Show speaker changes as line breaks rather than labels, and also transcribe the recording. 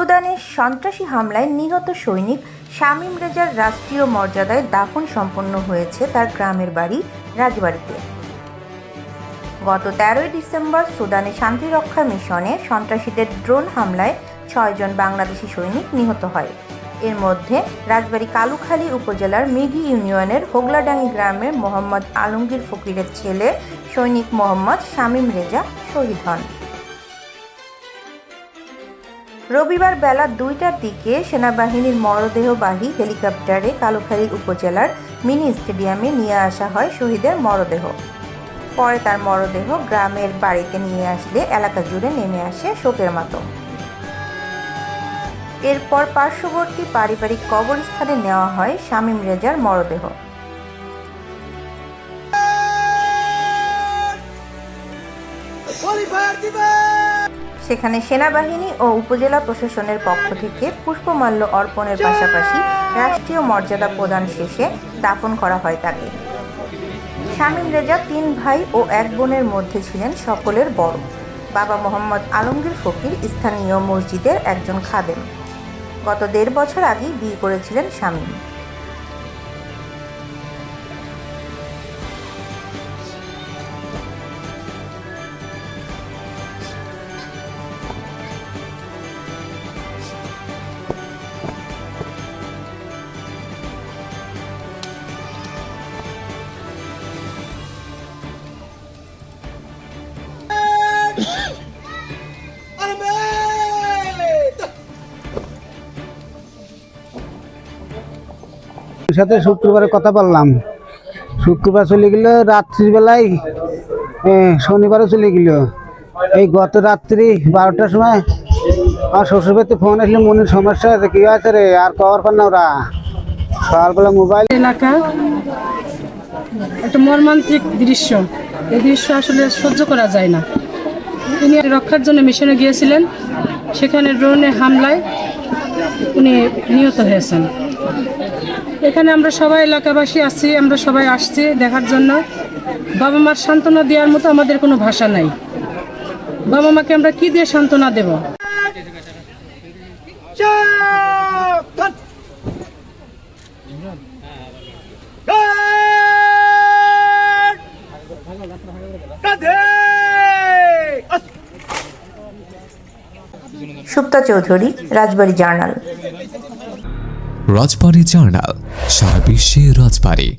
সুদানের সন্ত্রাসী হামলায় নিহত সৈনিক শামীম রেজার রাষ্ট্রীয় মর্যাদায় দাফন সম্পন্ন হয়েছে তার গ্রামের বাড়ি রাজবাড়িতে। গত 13 ডিসেম্বর সুদানে শান্তিরক্ষা মিশনে সন্ত্রাসীদের ড্রোন হামলায় 6 জন বাংলাদেশি সৈনিক নিহত হয়। এর মধ্যে রাজবাড়ী কালুখালী উপজেলার মিঘি ইউনিয়নের হোগলাডাঙ্গি গ্রামের মোহাম্মদ আলমগীর ফকিরের ছেলে সৈনিক মোহাম্মদ শামীম রেজা শহীদ হন। রবিবার বেলা 2টার দিকে সেনাবাহিনীর মরদেহবাহী হেলিকপ্টারে কালুখালী উপজেলার মিনি স্টেডিয়ামে নিয়ে আসা হয় শহীদের মরদেহ। পরে তার মরদেহ গ্রামের বাড়িতে নিয়ে আসলে এলাকা জুড়ে নেমে আসে শোকের মাতম। এরপর পার্শ্ববর্তী পারিবারিক কবরস্থানে নেওয়া হয় শামীম রেজার মরদেহ। সেখানে সেনাবাহিনী ও উপজেলা প্রশাসনের পক্ষ থেকে পুষ্পমাল্য অর্পণের পাশাপাশি রাষ্ট্রীয় মর্যাদা প্রদান শেষে দাফন করা হয় তাকে। শামীম রেজা 3 ভাই ও 1 বোনের মধ্যে ছিলেন সকলের বড়। বাবা মোহাম্মদ আলমগীর ফকির স্থানীয় মসজিদের একজন খাদেম। গত 1.5 বছর আগেই বিয়ে করেছিলেন শামীম।
সাথে শুক্রবারে কথা বললাম, শুক্রবার চলে গেল, রাত্রিবেলায় শনিবারও চলে গেল। এই গত রাত্রি 12টার সময় আমার শ্বশুর বাড়িতে ফোন আসলে মনের সমস্যা আছে, কি আছে রে আর কভার পান না ওরা। সকালবেলা মোবাইল
এলাকা একটা মর্মান্তিক দৃশ্য, এই দৃশ্য আসলে সহ্য করা যায় না। তিনি রক্ষার জন্য মিশনে গিয়েছিলেন, সেখানে ড্রোনের হামলায় উনি নিহত হয়েছেন। এখানে আমরা সবাই এলাকাবাসী আছি, আমরা সবাই আসছি দেখার জন্য। বাবা মার সান্ত্বনা দেওয়ার মতো আমাদের কোনো ভাষা নাই। বাবা মাকে আমরা কি দিয়ে সান্ত্বনা দেব?
সুপ্তা চৌধুরী, রাজবাড়ী জার্নাল।
রাজবাড়ী জার্নাল, সারা বিশ্বে রাজবাড়ী।